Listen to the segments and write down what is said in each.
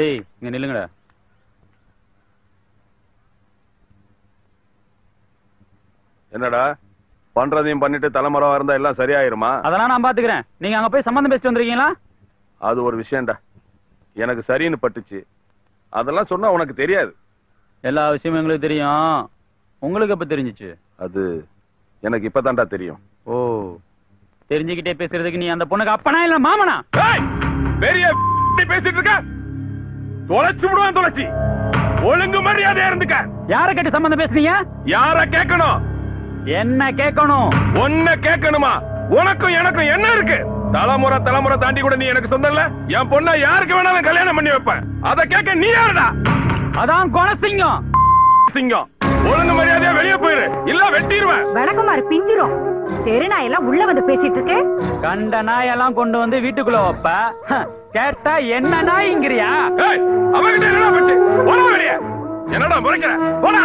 ஏய் இங்க நில்லுங்கடா. என்னடா பண்றதையும் பண்ணிட்டு தலைமுறை இருந்தா எல்லாம் சரியாயிருமா? அதெல்லாம் நான் பாத்துக்கிறேன். நீங்க அங்க போய் சம்பந்தம் பேசிட்டு வந்திருக்கீங்களா? அது ஒரு விஷயம்டா, எனக்கு சரின்னு பட்டுச்சு. அதெல்லாம் சொன்னா உனக்கு தெரியாது. எல்லா விஷயமும் எங்களுக்கு தெரியும். உங்களுக்கு எப்ப தெரிஞ்சிச்சு? அது எனக்கு இப்பதான்டா தெரியும். ஓ, தெரிஞ்சுக்கிட்டே பேசுறதுக்கு நீ அந்த பொண்ணுக்கு அப்பனா இல்ல மாமனா? பெரிய பேசிட்டு இருக்க, தொலைச்சு விடுவேன். தொலைச்சி ஒழுங்கு மரியாதையா இருந்துக்க. யார கேட்டு சம்பந்தம் பேசுறீங்க? யார கேட்கணும்? என்ன கேட்கணும்? ஒன்ன கேட்கணுமா? உனக்கும் எனக்கும் என்ன இருக்கு? தலைமுறை தாண்டி கூட நீ எனக்கு சொந்தம் இல்ல. என் பொண்ண யாருக்கு வேணாலும் கல்யாணம் பண்ணி வைப்பேன். அத கேட்க நீ யாருடா? அதான் குணசிங்கம். சிங்கம், ஒழுங்கு மரியாதையா வெளியே போயிரு, இல்ல வெட்டிடுவேன். வணக்கமாரு பிஞ்சிரும். தெரு நாயெல்லாம் உள்ள வந்து பேசிட்டு இருக்கு. கண்ட நாயெல்லாம் கொண்டு வந்து வீட்டுக்குள்ள வைப்ப. கேட்டா என்ன நாய்ங்கிறியா? அவங்கிட்ட என்னடா பட்டு போன வெளியே? என்னடா முறைக்கிற? போடா.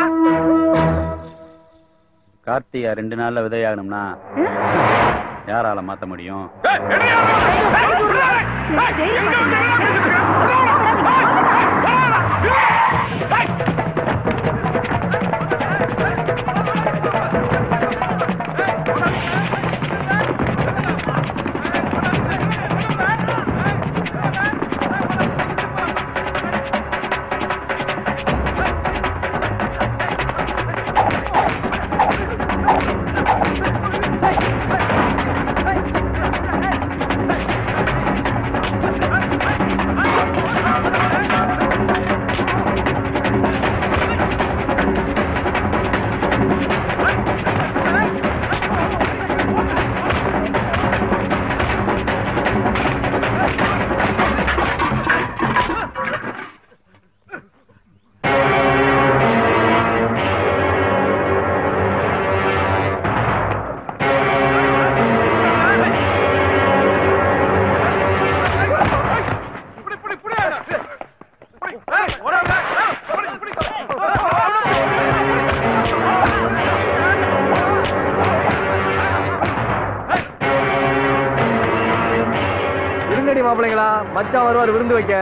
கார்த்திகா 2 நாள்ல விதையாகணும்னா யாரால மாத்த முடியும்? மாப்பிள்ளைங்களா, மச்சான் வருவார் விருந்து வைக்க.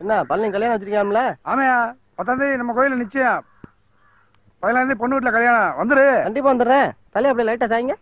என்ன பழனி கல்யாணம் வச்சிருக்காம்ல? ஆமையா, 10ஆம் தேதி நம்ம கோயில நிச்சயம். 15ஆம் தேதி பொண்ணு வீட்டுல கல்யாணம். வந்துரு. கண்டிப்பா வந்துடுறேன். தலையை அப்படியே லைட்டா சாய்ங்க.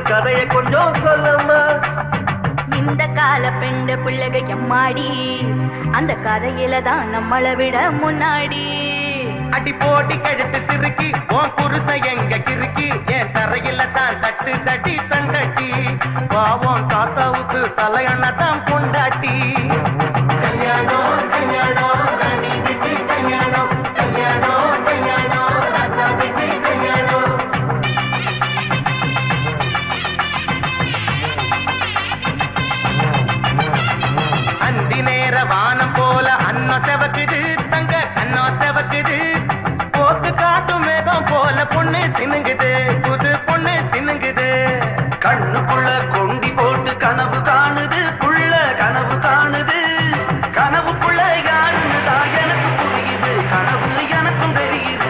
கதையை கொஞ்சம் சொல்லம்மா. இந்த கால பெண்டு பிள்ளைக எம்மாடி, அந்த கதையில தான் நம்மளை விட முன்னாடி. அடி போட்டி கழுத்து சிறுக்கி உன் புருஷ எங்க கிறுக்கி, என் தரையில தான் தட்டு தட்டி தண்டட்டி. பாவம் தாத்தாவுக்கு தலையண்ண தான் பொண்டாட்டி. கல்யாணம் கல்யாணம் ராணி வீட்டு கல்யாணம், கல்யாணம் கல்யாணம் ராசா வீட்டு கல்யாணம். அந்தி நேர வானம் போல அன்னம் செவக்குது, தங்க கண்ணம் செவக்குது. போக்கு காட்டும் மேகம் போல பொண்ணு சினுங்குது, புது பொண்ணு சினுங்குது. கண்ணுக்குள்ள கொண்டி போட்டு கனவு காணுது, புள்ள கனவு காணுது. கனவுக்குள்ள யாருன்னுதா எனக்கு புரியுது, கனவு எனக்கும் தெரியுது.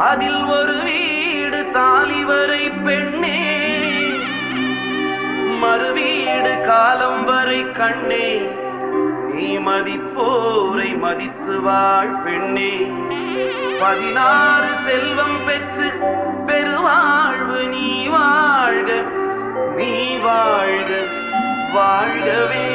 அதில் ஒரு வீடு தாலி வரை பெண்ணே, மறுவீடு காலம் வரை கண்ணே. நீ மதிப்போரை மதித்து வாழ் பெண்ணே. 16 செல்வம் பெற்று பெருவாழ்வு நீ வாழ்க, நீ வாழ்க வாழ்கவே.